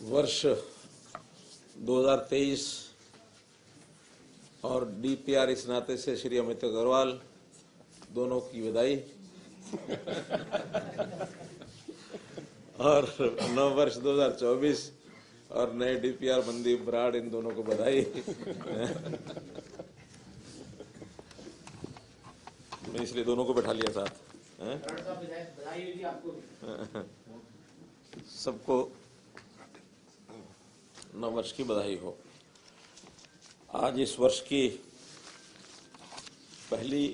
वर्ष 2023 और डीपीआर इस नाते से श्री अमित अग्रवाल दोनों की बधाई और नव वर्ष 2024 और नए डीपीआर मनदीप बराड़, इन दोनों को बधाई। मैं इसलिए दोनों को बैठा लिया साथ। सबको नव वर्ष की बधाई हो। आज इस वर्ष की पहली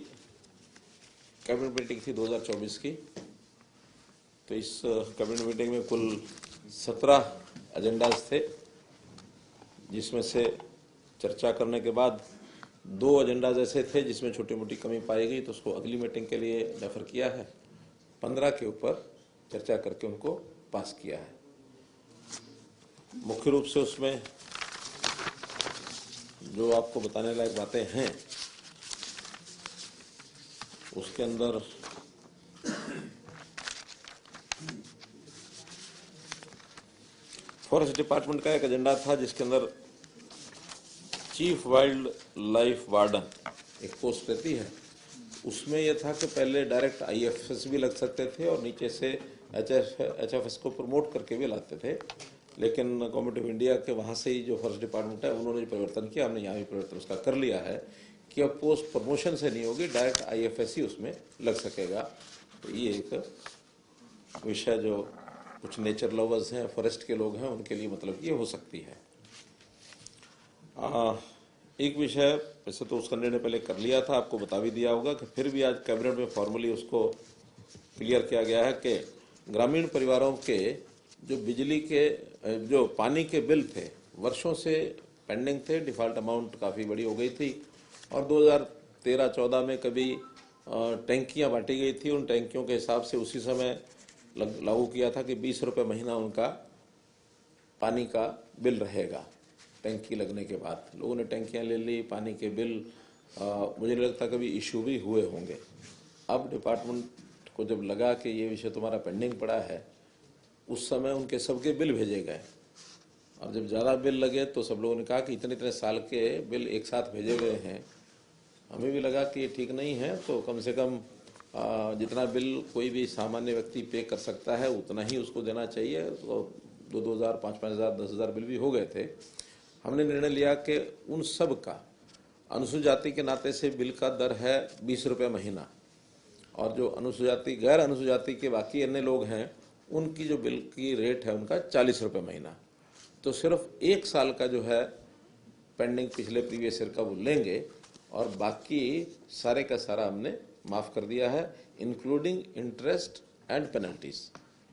कैबिनेट मीटिंग थी 2024 की। तो इस कैबिनेट मीटिंग में कुल 17 एजेंडाज थे, जिसमें से चर्चा करने के बाद 2 एजेंडाज ऐसे थे जिसमें छोटी मोटी कमी पाई गई, तो उसको अगली मीटिंग के लिए रेफर किया है। 15 के ऊपर चर्चा करके उनको पास किया है। मुख्य रूप से उसमें जो आपको बताने लायक बातें हैं, उसके अंदर फॉरेस्ट डिपार्टमेंट का एक एजेंडा था, जिसके अंदर चीफ वाइल्ड लाइफ वार्डन एक पोस्ट रहती है। उसमें यह था कि पहले डायरेक्ट आईएफएस भी लग सकते थे और नीचे से एचएफएस को प्रमोट करके भी लाते थे, लेकिन गवर्नमेंट ऑफ इंडिया के वहाँ से ही जो फॉरेस्ट डिपार्टमेंट है उन्होंने परिवर्तन किया। हमने यहाँ भी परिवर्तन उसका कर लिया है कि अब पोस्ट प्रमोशन से नहीं होगी, डायरेक्ट आईएफएस ही उसमें लग सकेगा। तो ये एक विषय जो कुछ नेचर लवर्स हैं, फॉरेस्ट के लोग हैं, उनके लिए मतलब ये हो सकती है। एक विषय वैसे तो उसका निर्णय पहले कर लिया था, आपको बता भी दिया होगा कि फिर भी आज कैबिनेट में फॉर्मली उसको क्लियर किया गया है कि ग्रामीण परिवारों के जो बिजली के जो पानी के बिल थे, वर्षों से पेंडिंग थे, डिफॉल्ट अमाउंट काफ़ी बड़ी हो गई थी और 2013-14 में कभी टैंकियाँ बांटी गई थी। उन टैंकियों के हिसाब से उसी समय लागू किया था कि 20 रुपये महीना उनका पानी का बिल रहेगा। टैंकी लगने के बाद लोगों ने टैंकियाँ ले ली, पानी के बिल मुझे नहीं लगता कभी इशू भी हुए होंगे। अब डिपार्टमेंट को जब लगा कि ये विषय तुम्हारा पेंडिंग पड़ा है, उस समय उनके सबके बिल भेजे गए और जब ज़्यादा बिल लगे तो सब लोगों ने कहा कि इतने इतने साल के बिल एक साथ भेजे गए हैं। हमें भी लगा कि ये ठीक नहीं है, तो कम से कम जितना बिल कोई भी सामान्य व्यक्ति पे कर सकता है उतना ही उसको देना चाहिए। तो 2,000, 5,000, 10,000 बिल भी हो गए थे। हमने निर्णय लिया कि उन सब का अनुसूचित जाति के नाते से बिल का दर है 20 रुपये महीना, और जो अनुसूचित जाति गैर अनुसूचित जाति के बाकी अन्य लोग हैं उनकी जो बिल की रेट है उनका 40 रुपये महीना। तो सिर्फ 1 साल का जो है पेंडिंग पिछले प्रीवियस ईयर का वो लेंगे और बाकी सारे का सारा हमने माफ़ कर दिया है, इंक्लूडिंग इंटरेस्ट एंड पेनल्टीज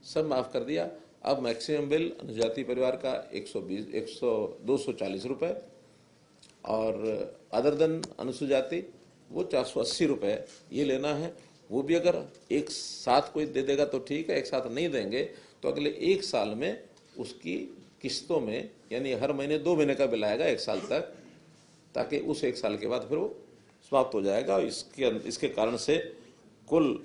सब माफ़ कर दिया। अब मैक्सिमम बिल अनुजाति परिवार का 240 रुपये और अदर देन अनुसूचित जाति वो 480 रुपये ये लेना है। वो भी अगर एक साथ कोई दे देगा तो ठीक है, एक साथ नहीं देंगे तो अगले 1 साल में उसकी किस्तों में, यानी हर महीने 2 महीने का बिल आएगा 1 साल तक, ताकि उस 1 साल के बाद फिर वो समाप्त हो जाएगा। इसके कारण से कुल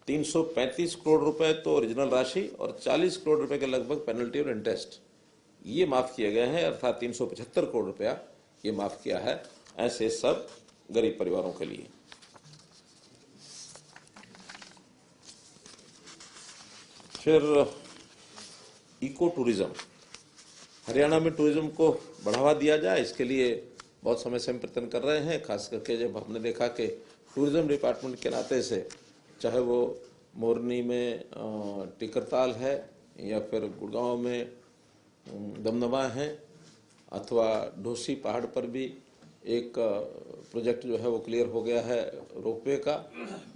335 करोड़ रुपए तो ओरिजिनल राशि और 40 करोड़ रुपए के लगभग पेनल्टी और इंटरेस्ट ये माफ़ किए गए हैं, अर्थात 375 करोड़ रुपया ये माफ़ किया है ऐसे सब गरीब परिवारों के लिए। फिर इको टूरिज्म, हरियाणा में टूरिज्म को बढ़ावा दिया जाए, इसके लिए बहुत समय से हम प्रयत्न कर रहे हैं। खास करके जब हमने देखा कि टूरिज्म डिपार्टमेंट के नाते से, चाहे वो मोरनी में टिकरताल है या फिर गुड़गांव में दमदमा है अथवा ढोसी पहाड़ पर भी एक प्रोजेक्ट जो है वो क्लियर हो गया है रोपवे का,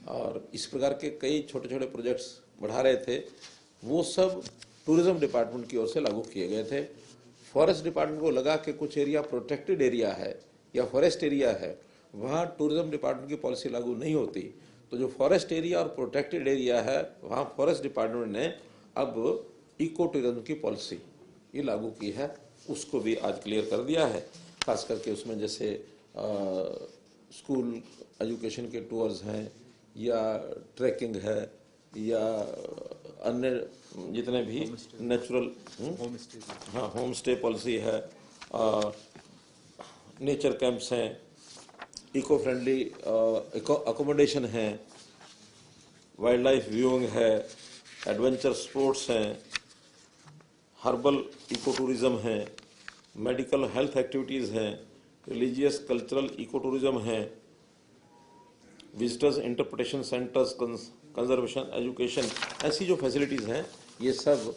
और इस प्रकार के कई छोटे छोटे प्रोजेक्ट्स बढ़ा रहे थे, वो सब टूरिज्म डिपार्टमेंट की ओर से लागू किए गए थे। फॉरेस्ट डिपार्टमेंट को लगा कि कुछ एरिया प्रोटेक्टेड एरिया है या फॉरेस्ट एरिया है, वहाँ टूरिज्म डिपार्टमेंट की पॉलिसी लागू नहीं होती, तो जो फॉरेस्ट एरिया और प्रोटेक्टेड एरिया है वहाँ फॉरेस्ट डिपार्टमेंट ने अब इको टूरिज्म की पॉलिसी ये लागू की है, उसको भी आज क्लियर कर दिया है। खास करके उसमें जैसे स्कूल एजुकेशन के टूर्स हैं या ट्रैकिंग है या अन्य जितने भी नेचुरल हाँ होम स्टे पॉलिसी है, नेचर कैंप्स हैं, इको फ्रेंडली अकोमोडेशन है, वाइल्ड लाइफ व्यूइंग है, एडवेंचर स्पोर्ट्स हैं, हर्बल इको टूरिज्म है, मेडिकल हेल्थ एक्टिविटीज़ हैं, रिलीजियस कल्चरल इको टूरिज्म है, visitors interpretation centres, conservation education, ऐसी जो फैसिलिटीज़ हैं ये सब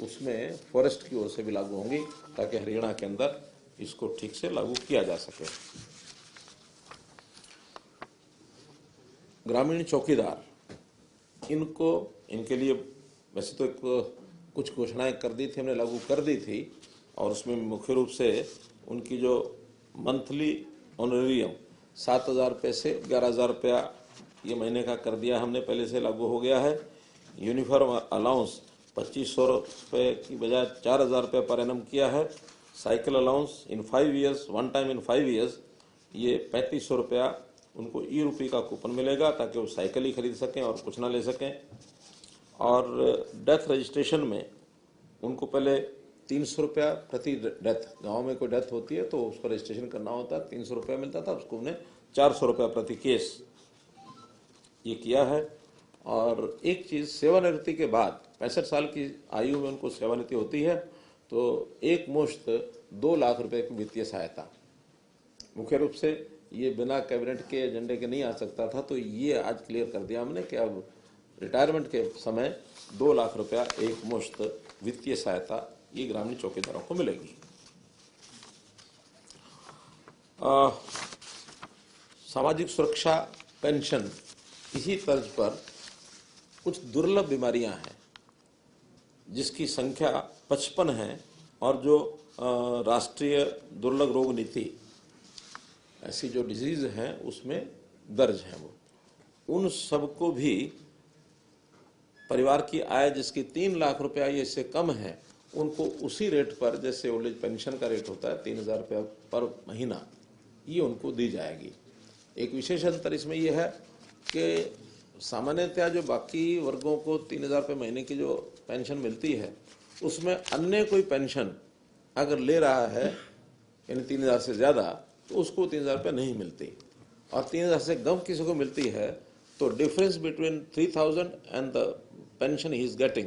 उसमें फॉरेस्ट की ओर से भी लागू होंगी ताकि हरियाणा के अंदर इसको ठीक से लागू किया जा सके। ग्रामीण चौकीदार, इनके लिए वैसे तो कुछ घोषणाएं कर दी थी, हमने लागू कर दी थी, और उसमें मुख्य रूप से उनकी जो मंथली ऑनरेरियम 7,000 रुपये से 11,000 रुपया ये महीने का कर दिया हमने, पहले से लागू हो गया है। यूनिफॉर्म अलाउंस 2,500 रुपये की बजाय 4,000 रुपये पर एनम किया है। Cycle allowance in 5 years, one time in 5 years, ये 3,500 रुपया उनको ई-रुपी का कूपन मिलेगा ताकि वो साइकिल ही खरीद सकें और कुछ ना ले सकें। और डेथ रजिस्ट्रेशन में उनको पहले 300 रुपया प्रति डेथ, गांव में कोई डेथ होती है तो उसका रजिस्ट्रेशन करना होता है, 300 रुपया मिलता था, उसको उन्हें 400 रुपया प्रति केस ये किया है। और एक चीज़, सेवानिवृत्ति के बाद 65 साल की आयु में उनको सेवानिवृत्ति होती है तो एक मुश्त 2 लाख रुपए की वित्तीय सहायता, मुख्य रूप से ये बिना कैबिनेट के एजेंडे के नहीं आ सकता था, तो ये आज क्लियर कर दिया हमने कि अब रिटायरमेंट के समय 2 लाख रुपया एक मुश्त वित्तीय सहायता ये ग्रामीण चौकीदारों को मिलेगी। सामाजिक सुरक्षा पेंशन, इसी तर्ज पर कुछ दुर्लभ बीमारियां हैं जिसकी संख्या 55 है और जो राष्ट्रीय दुर्लभ रोग नीति, ऐसी जो डिजीज हैं उसमें दर्ज है, वो उन सबको भी परिवार की आय जिसकी 3 लाख रुपया ये इससे कम है उनको उसी रेट पर, जैसे ओल्ड एज पेंशन का रेट होता है 3,000 रुपया पर महीना, ये उनको दी जाएगी। एक विशेष अंतर इसमें यह है कि सामान्यतः जो बाकी वर्गों को 3,000 रुपये महीने की जो पेंशन मिलती है उसमें अन्य कोई पेंशन अगर ले रहा है यानी 3,000 से ज़्यादा तो उसको 3,000 रुपये नहीं मिलती, और 3,000 से कम किसी को मिलती है तो difference between 3,000 and the pension he is getting,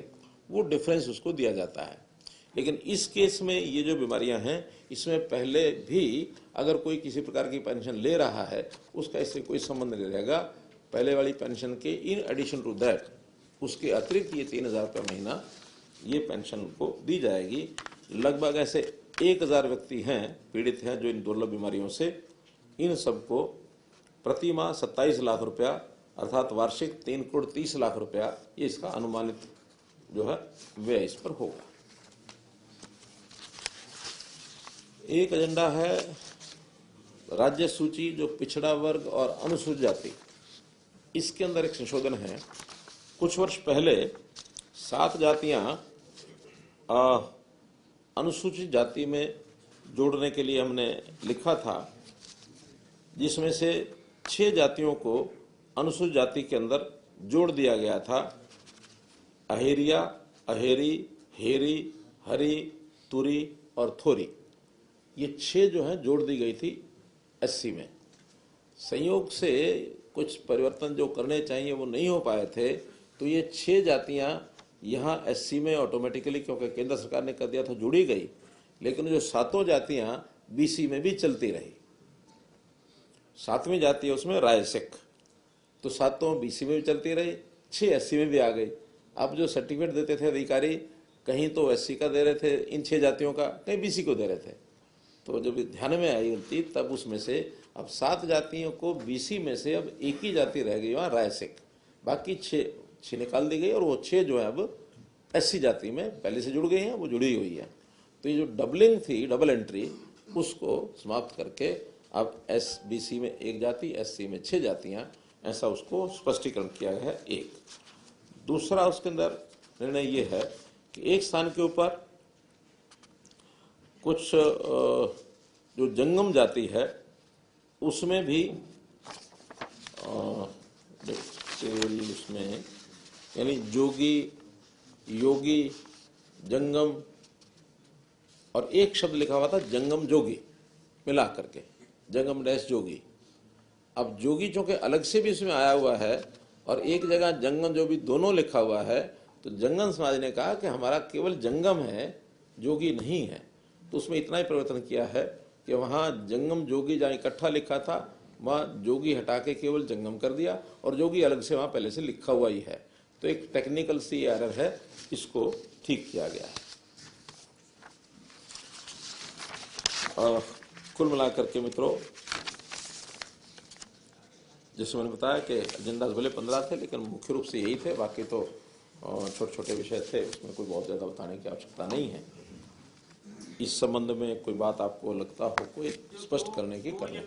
वो डिफरेंस उसको दिया जाता है। लेकिन इस केस में ये जो बीमारियां हैं इसमें पहले भी अगर कोई किसी प्रकार की पेंशन ले रहा है उसका इससे कोई संबंध नहीं रहेगा, पहले वाली पेंशन के इन एडिशन टू दैट उसके अतिरिक्त ये 3,000 रुपये महीना ये पेंशन को दी जाएगी। लगभग ऐसे 1,000 व्यक्ति हैं पीड़ित हैं जो इन दुर्लभ बीमारियों से, इन सबको प्रति माह 27 लाख रुपया अर्थात वार्षिक 3 करोड़ 30 लाख रुपया ये इसका अनुमानित जो है व्यय इस पर होगा। एक एजेंडा है राज्य सूची जो पिछड़ा वर्ग और अनुसूचित जाति, इसके अंदर एक संशोधन है। कुछ वर्ष पहले 7 जातियां अनुसूचित जाति में जोड़ने के लिए हमने लिखा था, जिसमें से 6 जातियों को अनुसूचित जाति के अंदर जोड़ दिया गया था। अहेरिया, अहेरी, हेरी, हरी, तुरी और थोरी, ये 6 जो है जोड़ दी गई थी एससी में। संयोग से कुछ परिवर्तन जो करने चाहिए वो नहीं हो पाए थे, तो ये 6 जातियां यहाँ एससी में ऑटोमेटिकली, क्योंकि केंद्र सरकार ने कर दिया था, जुड़ी गई। लेकिन जो 7 जातियां बीसी में भी चलती रही। 7वीं जाति है उसमें राय सिख, तो 7 बीसी में भी चलती रही, 6 एससी में भी आ गई। अब जो सर्टिफिकेट देते थे अधिकारी, कहीं तो एससी का दे रहे थे इन 6 जातियों का, कहीं बीसी को दे रहे थे। तो जब ध्यान में आई गलती तब उसमें से अब 7 जातियों को बीसी में से अब एक ही जाति रह गई वहाँ राय सिख, बाकी 6 निकाल दी गई और वो 6 जो है अब एससी जाति में पहले से जुड़ गई हैं, वो जुड़ी हुई है। तो ये जो डबलिंग थी, डबल एंट्री, उसको समाप्त करके अब एसबीसी में 1 जाति, एससी में 6 जातियां, ऐसा उसको स्पष्टीकरण किया गया है। एक दूसरा उसके अंदर निर्णय ये है कि एक स्थान के ऊपर कुछ जो जंगम जाति है उसमें भी उसमें यानी जोगी, योगी, जंगम और एक शब्द लिखा हुआ था जंगम जोगी मिला करके, जंगम डैश जोगी। अब जोगी चूंकि अलग से भी इसमें आया हुआ है और एक जगह जंगम जो भी दोनों लिखा हुआ है, तो जंगम समाज ने कहा कि हमारा केवल जंगम है, जोगी नहीं है। तो उसमें इतना ही परिवर्तन किया है कि वहाँ जंगम जोगी जहाँ इकट्ठा लिखा था वहाँ जोगी हटा के केवल जंगम कर दिया और जोगी अलग से वहाँ पहले से लिखा हुआ ही है। तो एक टेक्निकल सी एरर है, इसको ठीक किया गया है। कुल मिलाकर के मित्रों, जैसे मैंने बताया कि एजेंडा भले 15 थे लेकिन मुख्य रूप से यही थे, बाकी तो छोटे छोटे विषय थे, उसमें कोई बहुत ज़्यादा बताने की आवश्यकता नहीं है। इस संबंध में कोई बात आपको लगता हो कोई स्पष्ट करने की कर लें।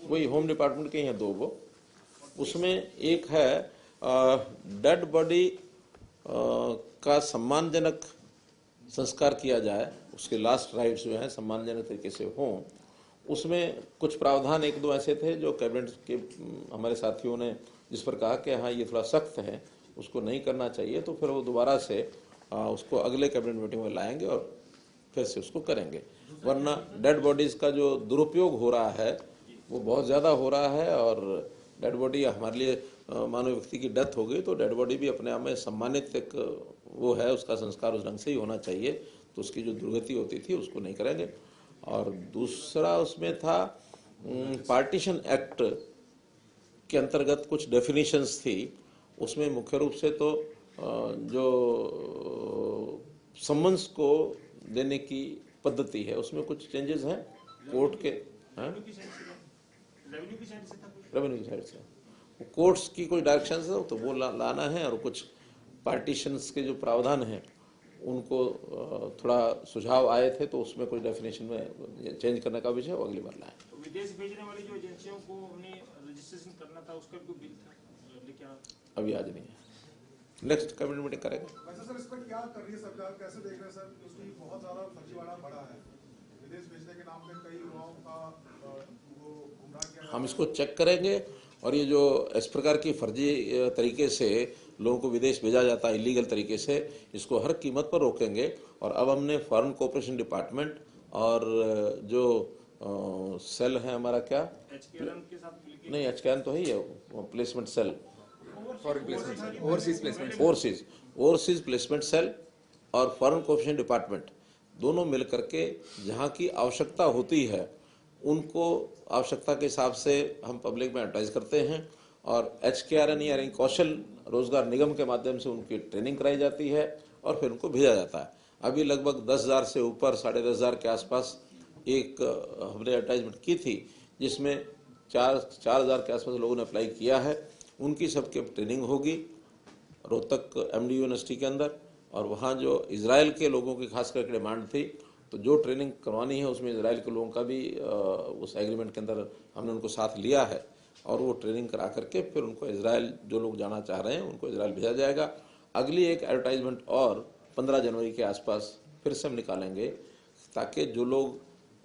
वही होम डिपार्टमेंट के हैं 2 वो। उसमें एक है डेड बॉडी का सम्मानजनक संस्कार किया जाए, उसके लास्ट राइट्स जो हैं सम्मानजनक तरीके से हों। उसमें कुछ प्रावधान 1-2 ऐसे थे जो कैबिनेट के हमारे साथियों ने जिस पर कहा कि हाँ ये थोड़ा सख्त है, उसको नहीं करना चाहिए, तो फिर वो दोबारा से उसको अगले कैबिनेट मीटिंग में लाएंगे और फिर से उसको करेंगे। वरना डेड बॉडीज़ का जो दुरुपयोग हो रहा है वो बहुत ज़्यादा हो रहा है, और डेड बॉडी हमारे लिए मानव व्यक्ति की डेथ हो गई तो डेड बॉडी भी अपने आप में सम्मानित एक वो है, उसका संस्कार उस ढंग से ही होना चाहिए। तो उसकी जो दुर्गति होती थी उसको नहीं करेंगे। और दूसरा उसमें था पार्टीशन एक्ट के अंतर्गत कुछ डेफिनेशंस थी। उसमें मुख्य रूप से तो जो सम्मन्स को देने की पद्धति है उसमें कुछ चेंजेस हैं कोर्ट के, रेवेन्यू की साइड से कोर्ट्स की कोई डायरेक्शंस है तो वो लाना है, और कुछ पार्टीशंस के जो प्रावधान हैं उनको थोड़ा सुझाव आए थे तो उसमें कुछ डेफिनेशन में चेंज करने का विषय वो अगली बार लाएं। विदेश भेजने वाली जो एजेंसियों को हमने रजिस्ट्रेशन करना था उसका भी बिल था लेकिन अभी आज नहीं है, नेक्स्ट कैबिनेट मीटिंग करेगा। वैसे सर इस पर क्या कर रही है सरकार, कैसे देख रहे हैं सर? उसकी बहुत ज्यादा फर्जीवाड़ा बढ़ा है, विदेश भेजने के नाम पे कई युवाओं का वो गुमराह किया। हम इसको चेक करेंगे और ये जो इस प्रकार की फर्जी तरीके से लोगों को विदेश भेजा जाता है इलीगल तरीके से, इसको हर कीमत पर रोकेंगे। और अब हमने फॉरेन कोऑपरेशन डिपार्टमेंट और जो सेल है हमारा क्या नहीं एचकेएन तो ही है, placement cell, overseas placement cell और फॉरेन कोऑपरेशन डिपार्टमेंट दोनों मिल करके जहाँ की आवश्यकता होती है उनको आवश्यकता के हिसाब से हम पब्लिक में एडवर्टाइज करते हैं, और HKRN यानी कौशल रोजगार निगम के माध्यम से उनकी ट्रेनिंग कराई जाती है और फिर उनको भेजा जाता है। अभी लगभग 10,000 से ऊपर 10,500 के आसपास एक हमने एडवर्टाइजमेंट की थी जिसमें 4,000 के आसपास लोगों ने अप्लाई किया है। उनकी सबकी ट्रेनिंग होगी रोहतक MDU यूनिवर्सिटी के अंदर, और वहाँ जो इजराइल के लोगों की खास करके डिमांड थी तो जो ट्रेनिंग करवानी है उसमें इजराइल के लोगों का भी उस एग्रीमेंट के अंदर हमने उनको साथ लिया है, और वो ट्रेनिंग करा करके फिर उनको इजराइल जो लोग जाना चाह रहे हैं उनको इजराइल भेजा जाएगा। अगली एक एडवर्टाइजमेंट और 15 जनवरी के आसपास फिर से हम निकालेंगे ताकि जो लोग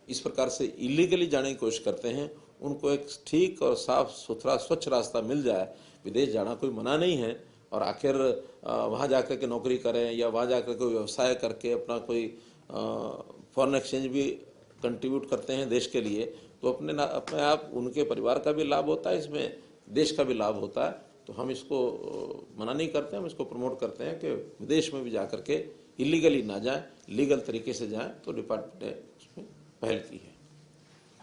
इस प्रकार से इलीगली जाने की कोशिश करते हैं उनको एक ठीक और साफ सुथरा स्वच्छ रास्ता मिल जाए। विदेश जाना कोई मना नहीं है, और आखिर वहाँ जाकर के नौकरी करें या वहाँ जाकर के व्यवसाय करके अपना कोई फॉरेन एक्सचेंज भी कंट्रीब्यूट करते हैं देश के लिए, तो अपने आप उनके परिवार का भी लाभ होता है, इसमें देश का भी लाभ होता है। तो हम इसको मना नहीं करते, हम इसको प्रमोट करते हैं कि विदेश में भी जाकर के इलीगली ना जाएं, लीगल तरीके से जाएं। तो डिपार्टमेंट ने उसमें पहल की है।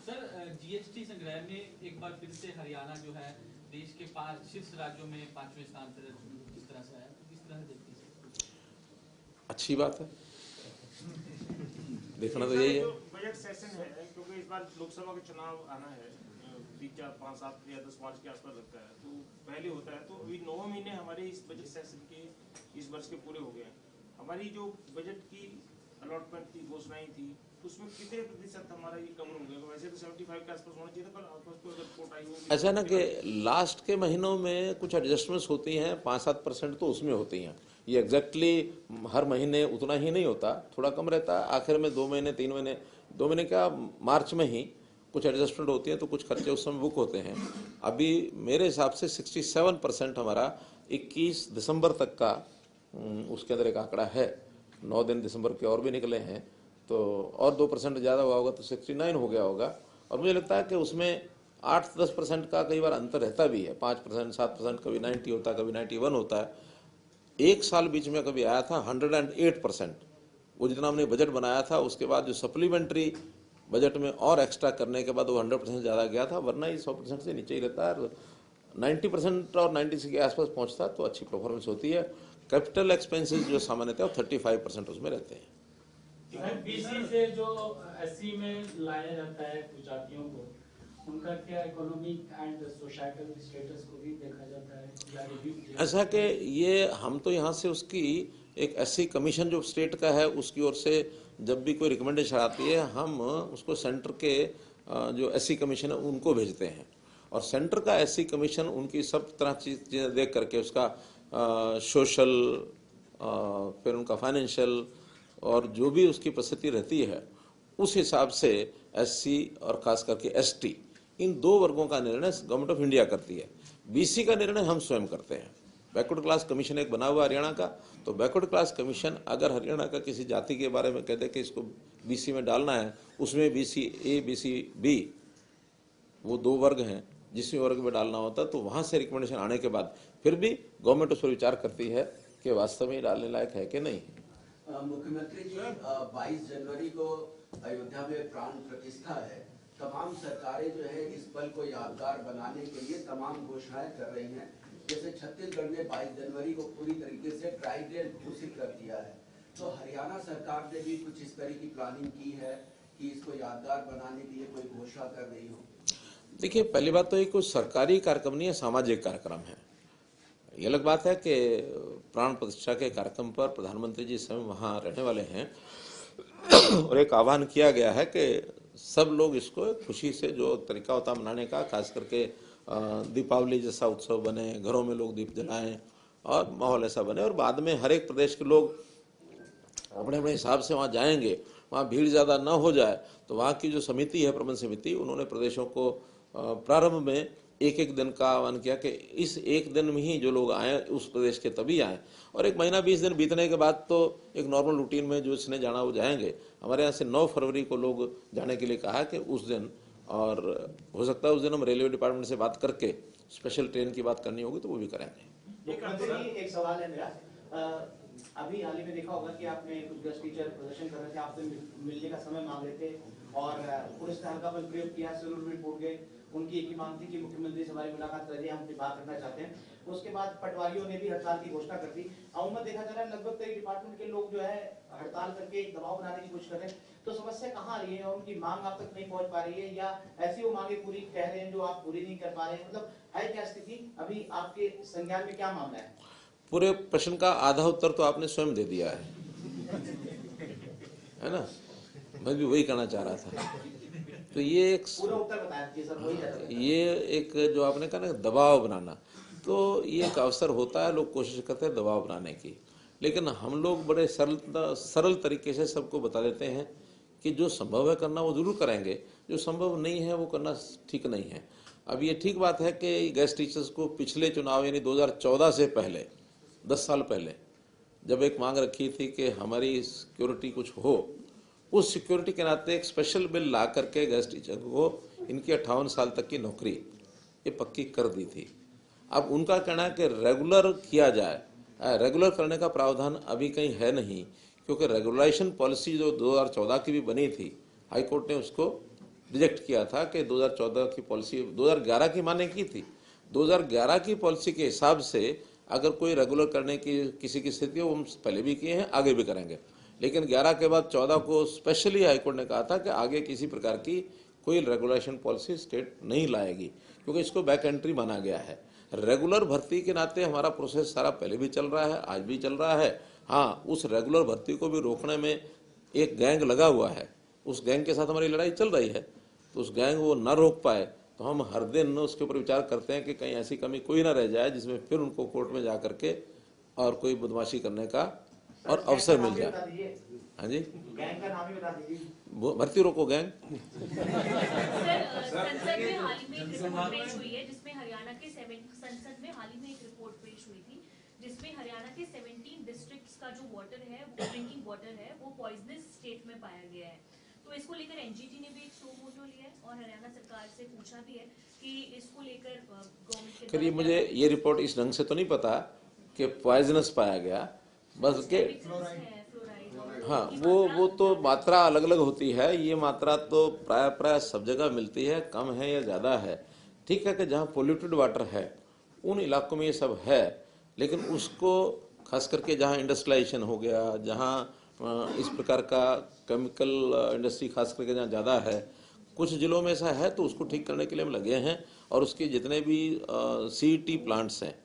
सर GST संग्रह में एक बार फिर से हरियाणा जो है देश के 5 शीर्ष राज्यों में 5वें स्थान पर किस तरह से आया, तो किस तरह से देखते हैं? अच्छी बात है, देखना तो यही है। बजट सेशन है क्योंकि इस बार लोकसभा के चुनाव आना है 3-4-5-7 या 10 मार्च के आसपास लगता है, तो पहले होता है। तो अभी 9 महीने हमारे इस बजट सेशन के इस वर्ष के पूरे हो गए हैं। हमारी जो बजट की अलॉटमेंट थी, घोषणाएं थी, उसमें कितने प्रतिशत हमारा ये कवर हो गया? वैसे तो 75 के आसपास होना चाहिए था, पर आपस को अगर कोट आई हो ऐसा ना कि लास्ट के महीनों में कुछ एडजस्टमेंट्स होती हैं, 5-7% तो उसमें होती हैं। ये एग्जैक्टली हर महीने उतना ही नहीं होता, थोड़ा कम रहता है। आखिर में 2 महीने 3 महीने 2 महीने क्या मार्च में ही कुछ एडजस्टमेंट होती है तो कुछ खर्चे उस समय बुक होते हैं। अभी मेरे हिसाब से 67% हमारा 21 दिसंबर तक का उसके अंदर एक आंकड़ा है। 9 दिन दिसंबर के और भी निकले हैं, तो और 2% ज़्यादा हुआ होगा तो 69 हो गया होगा। और मुझे लगता है कि उसमें 8-10% का कई बार अंतर रहता भी है, 5%, 7%, कभी 90 होता है, कभी 91 होता है। एक साल बीच में कभी आया था 108%, वो जितना हमने बजट बनाया था उसके बाद जो सप्लीमेंट्री बजट में और एक्स्ट्रा करने के बाद वो 100% ज़्यादा गया था, वरना ये 100% से नीचे ही रहता है। 90% और 90 के आसपास पहुंचता है तो अच्छी परफॉर्मेंस होती है। कैपिटल एक्सपेंसेस जो सामान्यतः वो 35% उसमें रहते हैं। बीसी से जो एससी में लाया जाता है कुछ जातियों को, उनका क्या इकोनॉमिक एंड सोसाइटल स्टेटस को भी देखा जाता है या रिव्यू? ऐसा कि ये हम तो यहाँ से उसकी एक एससी कमीशन जो स्टेट का है उसकी ओर से जब भी कोई रिकमेंडेशन आती है हम उसको सेंटर के जो एससी कमीशन है उनको भेजते हैं, और सेंटर का एससी कमीशन उनकी सब तरह चीज़ें देख करके उसका सोशल, फिर उनका फाइनेंशियल और जो भी उसकी परिस्थिति रहती है उस हिसाब से एससी और खास करके एसटी, इन 2 वर्गों का निर्णय गवर्नमेंट ऑफ इंडिया करती है। बीसी का निर्णय हम स्वयं करते हैं। बैकवर्ड क्लास कमीशन एक बना हुआ हरियाणा का, तो बैकवर्ड क्लास कमीशन अगर हरियाणा का किसी जाति के बारे में कहते कि इसको बीसी में डालना है, उसमें बीसी ए बीसी बी वो 2 वर्ग हैं, जिस वर्ग में डालना होता है तो वहां से रिकमेंडेशन आने के बाद फिर भी गवर्नमेंट उस पर विचार करती है कि वास्तव में डालने लायक है कि नहीं। मुख्यमंत्री जी 22 जनवरी को अयोध्या में प्राण प्रतिष्ठा है। तमाम सरकारें जो है इस पल को यादगार बनाने के लिए तमाम घोषणाएं कर रही हैं। जैसे छत्तीसगढ़ ने 22 जनवरी को पूरी तरीके से ड्राई डे घोषित कर दिया है, तो हरियाणा सरकार ने भी कुछ इस तरह की प्लानिंग की है कि इसको यादगार बनाने के लिए कोई घोषणा कर रही हो? देखिए, पहली बात तो ये कोई सरकारी कार्यक्रम नहीं है, सामाजिक कार्यक्रम है। ये अलग बात है कि प्राण प्रतिष्ठा के कार्यक्रम पर प्रधानमंत्री जी स्वयं वहाँ रहने वाले हैं और एक आह्वान किया गया है कि सब लोग इसको खुशी से जो तरीका होता है मनाने का, खास करके दीपावली जैसा उत्सव बने, घरों में लोग दीप जलाएं और माहौल ऐसा बने, और बाद में हर एक प्रदेश के लोग अपने अपने हिसाब से वहाँ जाएंगे, वहाँ भीड़ ज़्यादा ना हो जाए। तो वहाँ की जो समिति है, प्रबंध समिति, उन्होंने प्रदेशों को प्रारंभ में एक दिन का आह्वान किया कि इस एक दिन में ही जो लोग आए उस प्रदेश के तभी आए, और 1 महीना 20 दिन बीतने के बाद तो एक नॉर्मल रूटीन में जो इसने जाना वो जाएंगे। हमारे यहाँ से 9 फरवरी को लोग जाने के लिए कहा कि उस दिन, और हो सकता है उस दिन हम रेलवे डिपार्टमेंट से बात करके स्पेशल ट्रेन की बात करनी होगी तो वो भी करेंगे। एक सवाल है मेरा, अभी हाल ही में देखा होगा कि आपने कुछ गेस्ट टीचर प्रदर्शन कर रहे थे, आपसे मिलने का समय मांग रहे थे और पुलिस ने हल्का बल प्रयोग किया, सिरूर रिपोर्ट गए, उनकी एक ही मांग थी कि मुख्यमंत्री से हमारी मुलाकात करिए, हम बात करना चाहते हैं। उसके बाद पटवारियों ने भी हड़ताल की घोषणा कर दी। अमूमन देखा जा रहा है लगभग कई डिपार्टमेंट के लोग जो है हड़ताल करके एक दबाव बनाने की कोशिश कर रहे हैं, तो समस्या कहाँ आ रही है और उनकी मांग आप तक नहीं पहुंच पा रही है, या ऐसी वो मांगे पूरी कह रहे हैं जो आप पूरी नहीं कर पा रहे हैं? मतलब है क्या स्थिति, अभी आपके संज्ञान में क्या मामला है? पूरे प्रश्न का आधा उत्तर तो आपने स्वयं दे दिया है ना, मैं भी वही कहना चाह रहा था। तो ये एक पूरा उत्तर बताया सर, वही ये एक जो आपने कहा ना दबाव बनाना, तो ये एक अवसर होता है, लोग कोशिश करते हैं दबाव बनाने की, लेकिन हम लोग बड़े सरल तरीके से सबको बता देते हैं कि जो संभव है करना वो जरूर करेंगे, जो संभव नहीं है वो करना ठीक नहीं है। अब ये ठीक बात है कि गेस्ट टीचर्स को पिछले चुनाव यानी 2014 से पहले 10 साल पहले जब एक मांग रखी थी कि हमारी सिक्योरिटी कुछ हो, उस सिक्योरिटी के नाते एक स्पेशल बिल ला करके गेस्ट टीचर को इनकी 58 साल तक की नौकरी ये पक्की कर दी थी। अब उनका कहना है कि रेगुलर किया जाए, रेगुलर करने का प्रावधान अभी कहीं है नहीं, क्योंकि रेगुलेशन पॉलिसी जो 2014 की भी बनी थी, हाई कोर्ट ने उसको रिजेक्ट किया था कि 2014 की पॉलिसी 2011 की माने की थी। 2011 की पॉलिसी के हिसाब से अगर कोई रेगुलर करने की किसी की स्थिति हो, हम पहले भी किए हैं, आगे भी करेंगे, लेकिन 11 के बाद 14 को स्पेशली हाईकोर्ट ने कहा था कि आगे किसी प्रकार की कोई रेगुलेशन पॉलिसी स्टेट नहीं लाएगी, क्योंकि इसको बैक एंट्री माना गया है। रेगुलर भर्ती के नाते हमारा प्रोसेस सारा पहले भी चल रहा है, आज भी चल रहा है। हाँ, उस रेगुलर भर्ती को भी रोकने में एक गैंग लगा हुआ है, उस गैंग के साथ हमारी लड़ाई चल रही है, तो उस गैंग वो न रोक पाए तो हम हर दिन उसके ऊपर विचार करते हैं कि कहीं ऐसी कमी कोई ना रह जाए जिसमें फिर उनको कोर्ट में जा करके और कोई बदमाशी करने का और अवसर मिल जाए। हाँ जी, गैंग का नाम ही बता दीजिए। भर्ती रोको गैंग। संसद में हाल ही में एक रिपोर्ट पेश हुई है जिसमें हरियाणा के संसद में हाल ही में एक रिपोर्ट पेश हुई थी जिसमें हरियाणा के 17 डिस्ट्रिक्ट्स का जो वाटर है, वो ड्रिंकिंग वाटर है, वो पॉइजनस स्टेट में पाया गया है। तो इसको लेकर एनजीटी ने भी एक सो मोटो लिया है और हरियाणा सरकार से पूछा भी है कि इसको लेकर गवर्नमेंट के करिए, मुझे ये रिपोर्ट इस ढंग से तो नहीं पता कि पॉइजनस पाया गया, बस के हाँ वो तो मात्रा अलग अलग होती है। ये मात्रा तो प्राय सब जगह मिलती है, कम है या ज़्यादा है। ठीक है कि जहाँ पोल्यूटेड वाटर है उन इलाकों में ये सब है, लेकिन उसको खास करके जहाँ इंडस्ट्रियलाइजेशन हो गया, जहाँ इस प्रकार का केमिकल इंडस्ट्री खास करके जहाँ ज़्यादा है, कुछ जिलों में ऐसा है, तो उसको ठीक करने के लिए हम लगे हैं। और उसके जितने भी CET प्लांट्स हैं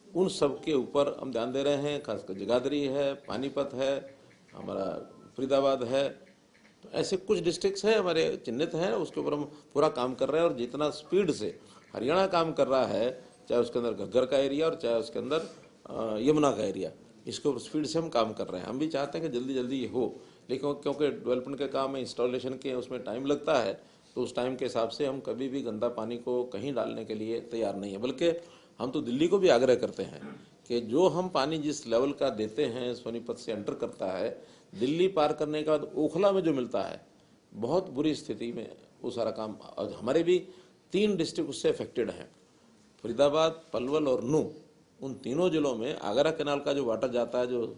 उन सब के ऊपर हम ध्यान दे रहे हैं। खासकर जगाधरी है, पानीपत है, हमारा फरीदाबाद है, तो ऐसे कुछ डिस्ट्रिक्ट्स हैं हमारे चिन्हित हैं, उसके ऊपर हम पूरा काम कर रहे हैं। और जितना स्पीड से हरियाणा काम कर रहा है, चाहे उसके अंदर घग्गर का एरिया और चाहे उसके अंदर यमुना का एरिया, इसके ऊपर स्पीड से हम काम कर रहे हैं। हम भी चाहते हैं कि जल्दी जल्दी ये हो, लेकिन क्योंकि डेवलपमेंट के काम में इंस्टॉलेशन के उसमें टाइम लगता है, तो उस टाइम के हिसाब से हम कभी भी गंदा पानी को कहीं डालने के लिए तैयार नहीं है। बल्कि हम तो दिल्ली को भी आग्रह करते हैं कि जो हम पानी जिस लेवल का देते हैं, सोनीपत से एंटर करता है, दिल्ली पार करने के बाद ओखला में जो मिलता है बहुत बुरी स्थिति में वो सारा काम। और हमारे भी 3 डिस्ट्रिक्ट उससे अफेक्टेड हैं, फरीदाबाद, पलवल और नूह। उन तीनों जिलों में आगरा कैनाल का जो वाटर जाता है, जो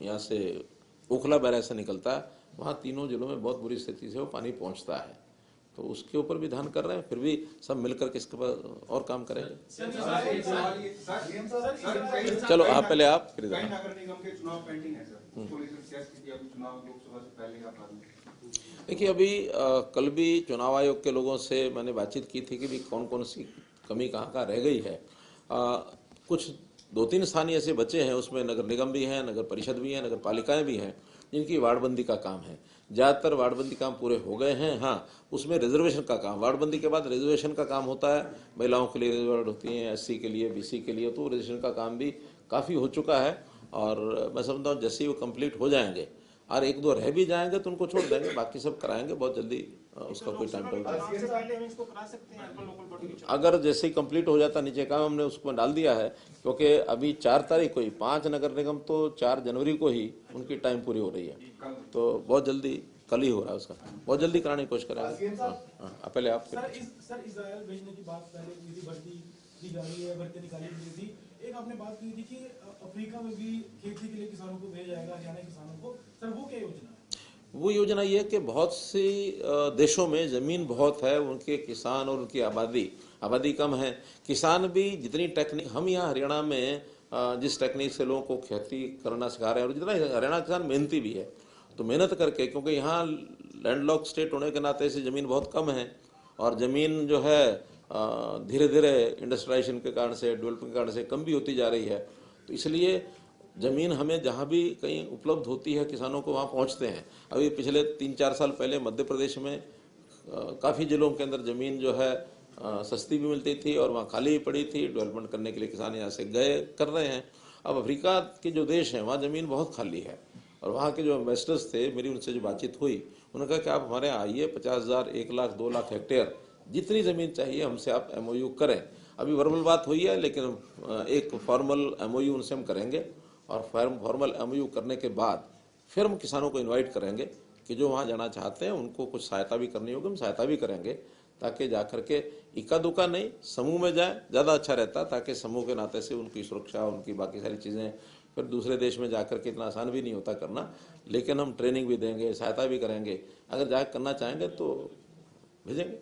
यहाँ से ओखला बैराज से निकलता है, वहाँ तीनों जिलों में बहुत बुरी स्थिति से वो पानी पहुँचता है। तो उसके ऊपर भी ध्यान कर रहे हैं, फिर भी सब मिलकर के इसके ऊपर और काम करेंगे। चलो आप पहले आप फिर देखिए, अभी कल भी चुनाव आयोग के लोगों से मैंने बातचीत की थी कि भी कौन कौन सी कमी कहाँ रह गई है। कुछ 2-3 स्थान ऐसे बचे हैं, उसमें नगर निगम भी हैं, नगर परिषद भी हैं, नगर पालिकाएं भी हैं, जिनकी वार्डबंदी का काम है। ज़्यादातर वार्डबंदी काम पूरे हो गए हैं। हाँ, उसमें रिजर्वेशन का काम, वार्डबंदी के बाद रिजर्वेशन का काम होता है। महिलाओं के लिए रिजर्व होती हैं, SC के लिए, BC के लिए, तो रिजर्वेशन का काम भी काफ़ी हो चुका है। और मैं समझता हूँ जैसे ही वो कंप्लीट हो जाएंगे और 1-2 रह भी जाएंगे तो उनको छोड़ देंगे, बाकी सब कराएंगे बहुत जल्दी। उसका कोई टाइम टेबल अगर जैसे ही कंप्लीट हो जाता नीचे काम, हमने उसको डाल दिया है, क्योंकि अभी 4 तारीख को ही 5 नगर निगम तो 4 जनवरी को ही उनकी टाइम पूरी हो रही है, तो बहुत जल्दी कल ही हो रहा है उसका, बहुत जल्दी कराने की कोशिश करेंगे। पहले आप सर इजराइल भेजने की बात पहले की थी, भर्ती की जा रही है, भर्ती निकाली गई थी। एक आपने बात की थी कि अफ्रीका में भी खेती के लिए किसानों को भेजा जाएगा, हरियाणा किसानों को। सर वो क्या योजना है? वो योजना ये है कि बहुत सी देशों में ज़मीन बहुत है, उनके किसान और उनकी आबादी कम है। किसान भी जितनी टेक्निक हम यहाँ हरियाणा में जिस टेक्निक से लोगों को खेती करना सिखा रहे हैं, और जितना हरियाणा किसान मेहनती भी है, तो मेहनत करके, क्योंकि यहाँ लैंडलॉक स्टेट होने के नाते से ज़मीन बहुत कम है, और ज़मीन जो है धीरे धीरे इंडस्ट्रियलाइजेशन के कारण से, डेवलपमेंट के कारण से कम भी होती जा रही है। तो इसलिए ज़मीन हमें जहाँ भी कहीं उपलब्ध होती है किसानों को वहाँ पहुँचते हैं। अभी पिछले 3-4 साल पहले मध्य प्रदेश में काफ़ी जिलों के अंदर ज़मीन जो है सस्ती भी मिलती थी और वहाँ खाली भी पड़ी थी। डेवलपमेंट करने के लिए किसान यहाँ से गए कर रहे हैं। अब अफ्रीका के जो देश हैं वहाँ ज़मीन बहुत खाली है, और वहाँ के जो इन्वेस्टर्स थे, मेरी उनसे जो बातचीत हुई, उन्होंने कहा कि आप हमारे यहाँ आइए, 50,000, 1 लाख, 2 लाख हेक्टेयर जितनी ज़मीन चाहिए हमसे आप MOU करें। अभी वर्बल बात हुई है, लेकिन एक फॉर्मल MOU उनसे हम करेंगे, और फॉर्मल MOU करने के बाद फिर हम किसानों को इनवाइट करेंगे कि जो वहाँ जाना चाहते हैं उनको कुछ सहायता भी करनी होगी, हम सहायता भी करेंगे, ताकि जाकर के इक्का दुक्का नहीं, समूह में जाए, ज़्यादा अच्छा रहता, ताकि समूह के नाते से उनकी सुरक्षा, उनकी बाकी सारी चीज़ें, फिर दूसरे देश में जाकर के इतना आसान भी नहीं होता करना। लेकिन हम ट्रेनिंग भी देंगे, सहायता भी करेंगे, अगर जाकर करना चाहेंगे तो भेजेंगे।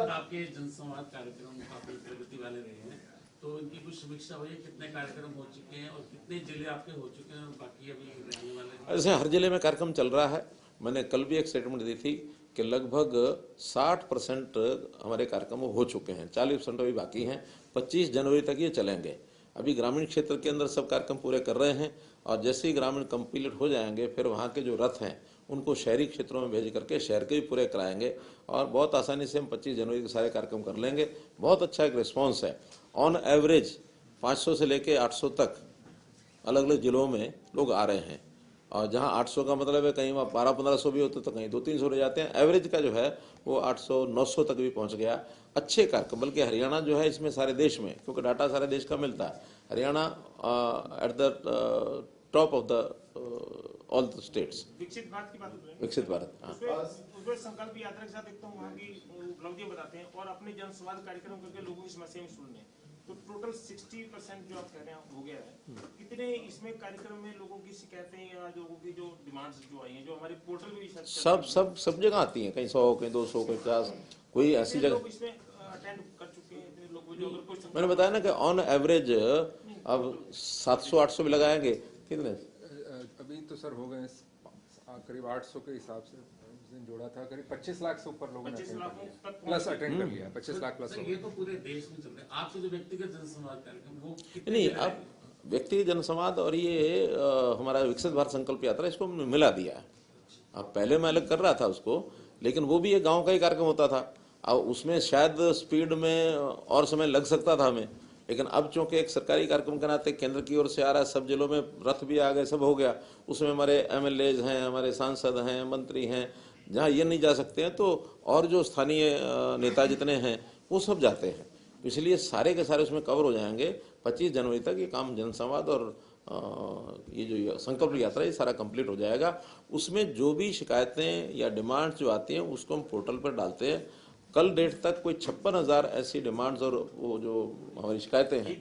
आपके जनसंवाद कार्यक्रम काफी प्रगति वाले रहे हैं, तो इनकी कुछ समीक्षा हुई, कितने कार्यक्रम हो चुके हैं और कितने जिले आपके हो चुके हैं और बाकी अभी रहने वाले? ऐसे हर जिले में कार्यक्रम चल रहा है। मैंने कल भी एक स्टेटमेंट दी थी कि लगभग 60% हमारे कार्यक्रम हो चुके हैं, 40% अभी बाकी हैं। 25 जनवरी तक ये चलेंगे। अभी ग्रामीण क्षेत्र के अंदर सब कार्यक्रम पूरे कर रहे हैं, और जैसे ही ग्रामीण कंप्लीट हो जाएंगे, फिर वहाँ के जो रथ हैं उनको शहरी क्षेत्रों में भेज करके शहर के भी पूरे कराएंगे, और बहुत आसानी से हम 25 जनवरी के सारे कार्यक्रम कर लेंगे। बहुत अच्छा एक रिस्पॉन्स है। ऑन एवरेज 500 से लेके 800 तक अलग अलग जिलों में लोग आ रहे हैं, और जहाँ 800 का मतलब है कहीं वहाँ 1200-1500 भी होते तो कहीं 200-300 रह जाते हैं। एवरेज का जो है वो 800-900 तक भी पहुँच गया। अच्छे कार्यक्रम, बल्कि हरियाणा जो है इसमें सारे देश में, क्योंकि डाटा सारे देश का मिलता है, Haryana at the top of the all the states. विकसित भारत की बात कर रहे हैं। विकसित भारत, हाँ। उसमें संकल्प यात्रा के साथ एक तो वहाँ की उपलब्धियां बताते हैं और अपने जनसंवाद कार्यक्रम करके लोगों की समस्याएं सुनने। तो टोटल 60% जो आप कह रहे हैं हो गया है। कितने इसमें कार्यक्रम में लोगों की शिकायतें या लोगों की जो डिमांड्स जो आई हैं, जो हमारे पोर्टल में भी सब जगह आती हैं, कहीं 100, कहीं 200, कहीं 50, कोई ऐसी जगह। इसमें अटेंड कर चुके हैं लोग जो अगर कुछ मैंने बताया ना कि ऑन एवरेज अब 700-800 भी लगाएंगे कितने। अभी तो सर हो गए करीब 800 के हिसाब से जोड़ा था, करीब 25 लाख से ऊपर लोगों ने प्लस अटेंड कर लिया, 25 लाख प्लस। ये तो पूरे देश में चल रहा है। आपके जो व्यक्तिगत जनसंवाद कार्यक्रम वो नहीं, अब व्यक्तिगत जनसंवाद और ये हमारा विकसित भारत संकल्प यात्रा, इसको मिला दिया है। अब पहले मैं अलग कर रहा था उसको, लेकिन वो भी एक गांव का ही कार्यक्रम होता था। अब उसमें शायद स्पीड में और समय लग सकता था हमें, लेकिन अब चूंकि एक सरकारी कार्यक्रम के नाते केंद्र की ओर से आ रहा है, सब जिलों में रथ भी आ गए, सब हो गया। उसमें हमारे MLAs हैं, हमारे सांसद हैं, मंत्री हैं, जहाँ ये नहीं जा सकते हैं तो और जो स्थानीय नेता जितने हैं वो सब जाते हैं। इसलिए सारे के सारे उसमें कवर हो जाएंगे। 25 जनवरी तक ये काम जनसंवाद और ये जो संकल्प यात्रा ये सारा कंप्लीट हो जाएगा। उसमें जो भी शिकायतें या डिमांड्स जो आती हैं उसको हम पोर्टल पर डालते हैं। कल डेट तक कोई 56,000 ऐसी डिमांड्स और वो जो हमारी शिकायतें हैं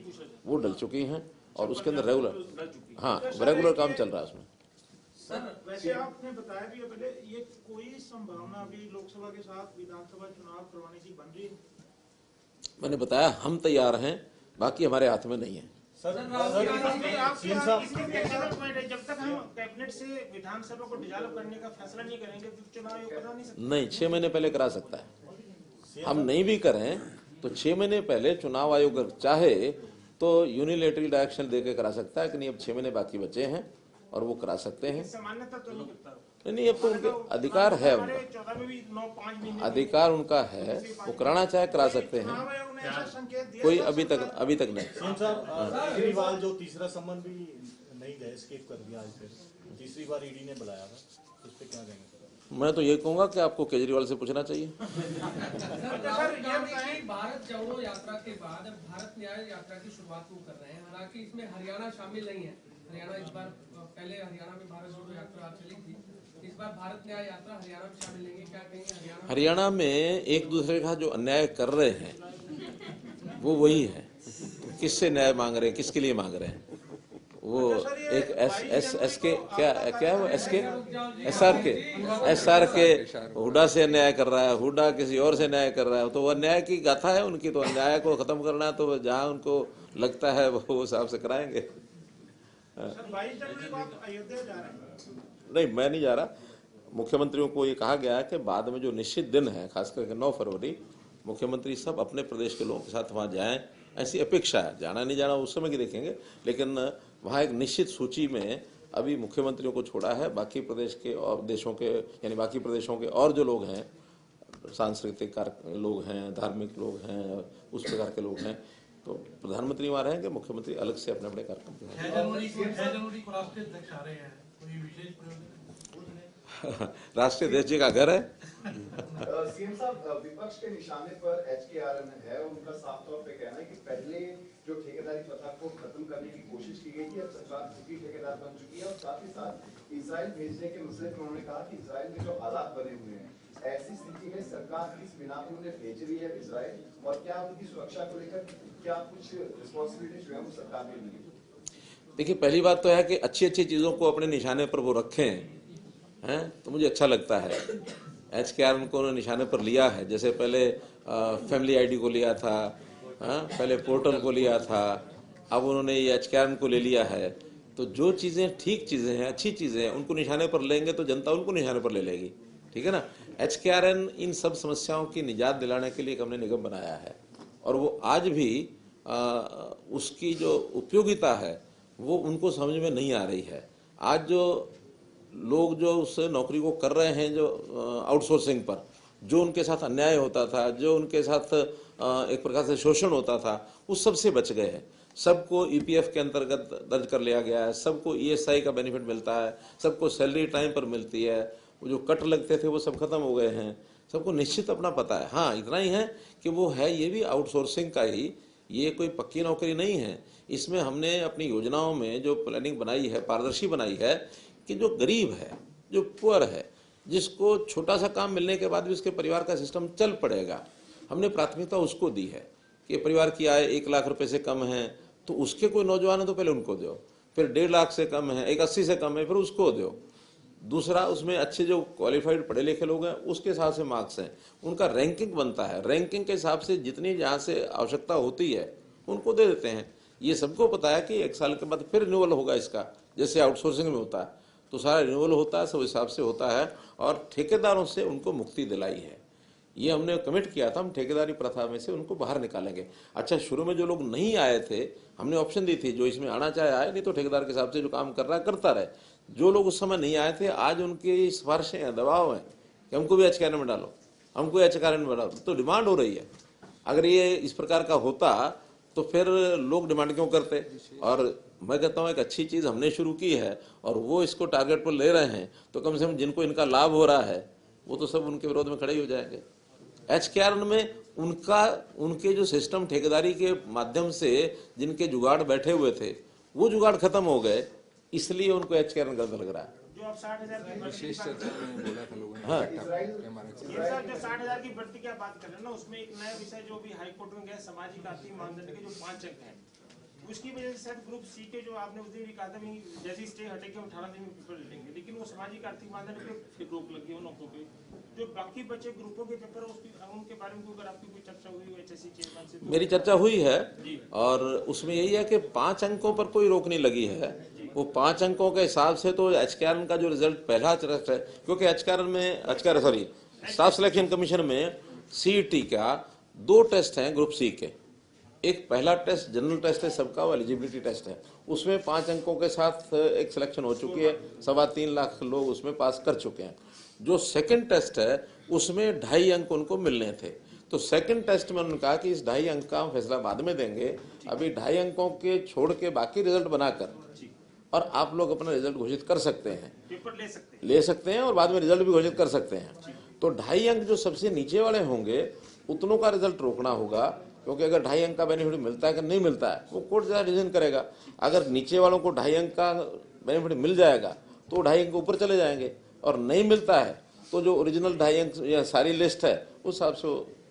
वो डल चुकी हैं और उसके अंदर रेगुलर काम चल रहा है उसमें। सर वैसे आपने बताया भी पहले, ये कोई संभावना अभी लोकसभा के साथ विधानसभा चुनाव करवाने की बन रही है? मैंने बताया हम तैयार हैं, बाकी हमारे हाथ में नहीं है। जब तक हम कैबिनेट से विधानसभा को डिसॉल्व करने का फैसला नहीं करेंगे तो चुनाव आयोग करा नहीं सकता। नहीं, 6 महीने पहले करा सकता है। हम नहीं भी करें तो 6 महीने पहले चुनाव आयोग चाहे तो यूनिलेटरल डायरेक्शन देके करा सकता है कि नहीं अब 6 महीने बाकी बचे हैं और वो करा सकते हैं। सामान्यतः तो नहीं करता। नहीं, अब तो उनके अधिकार है, उनका 14 में भी 9-5 महीने अधिकार उनका है, वो कराना चाहे करा सकते हैं। कोई अभी तक नहीं। केजरीवाल जो तीसरा सम्मन भी नहीं गए, स्किप कर दिया, आज फिर तीसरी बार ईडी ने बुलाया था, उस पर क्या कहेंगे? मैं तो ये कहूंगा कि आपको केजरीवाल से पूछना चाहिए। भारत जोड़ो यात्रा के बाद अब भारत न्याय यात्रा की शुरुआत वो कर रहे हैं, हालांकि इसमें हरियाणा शामिल नहीं है। हरियाणा इस बार, पहले हरियाणा में भारत जोड़ो यात्रा चली थी, इस बार भारत न्याय यात्रा हरियाणा में शामिल नहीं है, क्या कहेंगे? हरियाणा में एक दूसरे का जो अन्याय कर रहे हैं वो वही है। किससे न्याय मांग रहे हैं, किसके लिए मांग रहे हैं? वो एक एस के क्या है वो SR के हुडा से अन्याय कर रहा है, हुडा किसी और से न्याय कर रहा है। तो वो अन्याय की गाथा है उनकी, तो अन्याय को खत्म करना है तो जहाँ उनको लगता है वो हिसाब से कराएंगे। नहीं, मैं नहीं जा रहा। मुख्यमंत्रियों को ये कहा गया है कि बाद में जो निश्चित दिन है, खास करके 9 फरवरी, मुख्यमंत्री सब अपने प्रदेश के लोगों के साथ वहाँ जाएं, ऐसी अपेक्षा है। जाना नहीं जाना उस समय की देखेंगे, लेकिन वहाँ एक निश्चित सूची में अभी मुख्यमंत्रियों को छोड़ा है। बाकी प्रदेश के और देशों के, यानी बाकी प्रदेशों के और जो लोग हैं, सांस्कृतिक लोग हैं, धार्मिक लोग हैं, उस प्रकार के लोग हैं, तो प्रधानमंत्री वहाँ रहेंगे, मुख्यमंत्री अलग से अपने अपने कार्यक्रम। राष्ट्रीय देश जी का घर है। सीएम साहब, विपक्ष के निशाने पर HKRN है और उनका साफ तौर पे कहना है कि पहले जो ठेकेदारी प्रथा को खत्म करने की कोशिश की गई थी, अब सरकार खुद ही ठेकेदार बन चुकी है। और साथ ही साथ इजराइल भेजने के मसले पर उन्होंने कहा कि इजराइल में जो हालात बने हुए हैं, ऐसी स्थिति में सरकार किस बिना पर उन्हें भेज रही है इजराइल, और क्या उनकी सुरक्षा को लेकर क्या कुछ रिस्पॉन्सिबिलिटी जो है वो सरकार ने ली है? देखिए, पहली बात तो है कि अच्छी अच्छी चीजों को अपने निशाने पर वो रखें हैं, तो मुझे अच्छा लगता है। HKRN को उन्होंने निशाने पर लिया है, जैसे पहले फैमिली ID को लिया था, पहले पोर्टल को लिया था, अब उन्होंने ये HKRN को ले लिया है। तो जो चीज़ें ठीक चीज़ें हैं, अच्छी चीज़ें हैं, उनको निशाने पर लेंगे तो जनता उनको निशाने पर ले लेगी, ठीक है ना। HKRN इन सब समस्याओं की निजात दिलाने के लिए एक हमने निगम बनाया है, और वो आज भी उसकी जो उपयोगिता है वो उनको समझ में नहीं आ रही है। आज जो लोग जो उस नौकरी को कर रहे हैं, जो आउटसोर्सिंग पर जो उनके साथ अन्याय होता था, जो उनके साथ एक प्रकार से शोषण होता था, उस सब से बच गए हैं। सबको ईपीएफ के अंतर्गत दर्ज कर लिया गया है, सबको ईएसआई का बेनिफिट मिलता है, सबको सैलरी टाइम पर मिलती है, वो जो कट लगते थे वो सब खत्म हो गए हैं, सबको निश्चित अपना पता है। हाँ, इतना ही है कि वो है ये भी आउटसोर्सिंग का ही, ये कोई पक्की नौकरी नहीं है। इसमें हमने अपनी योजनाओं में जो प्लानिंग बनाई है, पारदर्शी बनाई है कि जो गरीब है, जो पुअर है, जिसको छोटा सा काम मिलने के बाद भी उसके परिवार का सिस्टम चल पड़ेगा, हमने प्राथमिकता उसको दी है कि परिवार की आय 1 लाख रुपए से कम है तो उसके कोई नौजवान है तो पहले उनको दो, फिर 1.5 लाख से कम है, 180 से कम है, फिर उसको दो। दूसरा, उसमें अच्छे जो क्वालिफाइड पढ़े लिखे लोग हैं उसके हिसाब से मार्क्स हैं, उनका रैंकिंग बनता है, रैंकिंग के हिसाब से जितनी जहाँ से आवश्यकता होती है उनको दे देते हैं। ये सबको पता है कि 1 साल के बाद फिर रिन्यूअल होगा इसका, जैसे आउटसोर्सिंग में होता है, तो सारा रिन्यूअल होता है, सब हिसाब से होता है और ठेकेदारों से उनको मुक्ति दिलाई है। ये हमने कमिट किया था, हम ठेकेदारी प्रथा में से उनको बाहर निकालेंगे। अच्छा, शुरू में जो लोग नहीं आए थे हमने ऑप्शन दी थी, जो इसमें आना चाहे आए, नहीं तो ठेकेदार के हिसाब से जो काम कर रहा है करता रहे। जो लोग उस समय नहीं आए थे, आज उनकी सिफारिशें हैं, दबाव है कि हमको भी एचकेआरएन में डालो, हमको एचकेआरएन में डालो, तो डिमांड हो रही है। अगर ये इस प्रकार का होता तो फिर लोग डिमांड क्यों करते। और मैं कहता हूँ एक अच्छी चीज़ हमने शुरू की है और वो इसको टारगेट पर ले रहे हैं, तो कम से कम जिनको इनका लाभ हो रहा है वो तो सब उनके विरोध में खड़े ही हो जाएंगे। एचकेआरएन में उनके जो सिस्टम ठेकेदारी के माध्यम से जिनके जुगाड़ बैठे हुए थे वो जुगाड़ खत्म हो गए, इसलिए उनको एचकेआरएन गलत लग रहा है। जो आप 60,000 की विशेष चर्चा में बोला था लोगों ने, हाँ। ये सर जो 60,000 की बढ़ती की आप बात कर रहे हैं ना, उसमें एक नया विषय जो भी हाईकोर्ट में गया, सामाजिक आर्थिक मानदंड के जो 5 अंक हैं, उसकी वजह से शायद ग्रुप सी के जो आपने उस दिन भी कहा था जैसी स्टे हटेगी हम 18 दिन में पेपर लेंगे, लेकिन वो सामाजिक आर्थिक मानदंड पे फिर रोक लगी उन अंकों पे। जो बाकी बचे ग्रुपों के पेपर उनके बारे में अगर आपकी कोई चर्चा हुई हो एचएससी चेयरमैन से? मेरी चर्चा हुई है और उसमें यही है कि 5 अंकों पर कोई रोक नहीं लगी है। वो 5 अंकों के हिसाब से तो एचकेआरएन का जो रिजल्ट पहला टेस्ट है, क्योंकि स्टाफ सिलेक्शन कमीशन में सीईटी का 2 टेस्ट हैं ग्रुप सी के। एक पहला टेस्ट जनरल टेस्ट है सबका, वो एलिजिबिलिटी टेस्ट है, उसमें 5 अंकों के साथ एक सिलेक्शन हो चुकी है, 3.25 लाख लोग उसमें पास कर चुके हैं। जो सेकंड टेस्ट है उसमें 2.5 अंक उनको मिलने थे, तो सेकंड टेस्ट में उन्होंने कहा कि इस 2.5 अंक का फैसला बाद में देंगे, अभी 2.5 अंकों के छोड़ के बाकी रिजल्ट बनाकर और आप लोग अपना रिजल्ट घोषित कर सकते हैं, पेपर ले सकते हैं और बाद में रिजल्ट भी घोषित कर सकते हैं। तो 2.5 अंक जो सबसे नीचे वाले होंगे उतनों का रिजल्ट रोकना होगा, क्योंकि अगर 2.5 अंक का बेनिफिट मिलता है कि नहीं मिलता है वो कोर्ट ज़्यादा डिसीजन करेगा। अगर नीचे वालों को 2.5 अंक का बेनिफिट मिल जाएगा तो 2.5 अंक ऊपर चले जाएंगे, और नहीं मिलता है तो जो ओरिजिनल 2.5 अंक या सारी लिस्ट है उस हिसाब से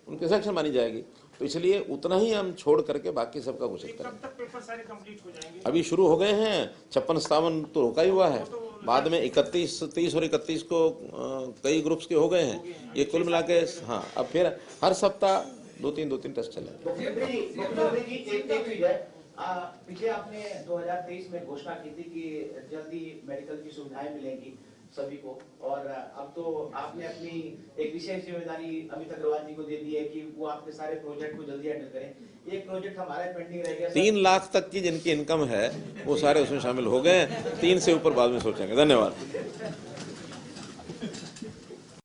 उनकी सेक्शन मानी जाएगी। तो इसलिए उतना ही हम छोड़ करके बाकी सबका घोषित करें। कब तक पेपर सारे कंप्लीट हो जाएंगे? अभी शुरू हो गए हैं, 56-57 तो रोका ही हुआ है, बाद में 31, 30 और 31 को कई ग्रुप्स के हो गए हैं। ये कुल मिला के हाँ, अब फिर हर सप्ताह 2-3 टेस्ट चलेंगे। पीछे आपने 2023 में घोषणा की थी कि जल्दी मेडिकल की सुविधाएं मिलेंगी सभी को, और अब तो आपने अपनी एक विशेष जिम्मेदारी अमित अग्रवाल जी को दे दी है कि वो आपके सारे प्रोजेक्ट को जल्दी हैंडल करें। एक प्रोजेक्ट हमारा पेंडिंग रह गया, 3 लाख तक की जिनकी इनकम है वो सारे उसमें शामिल हो गए, 3 से ऊपर बाद में सोचेंगे। धन्यवाद।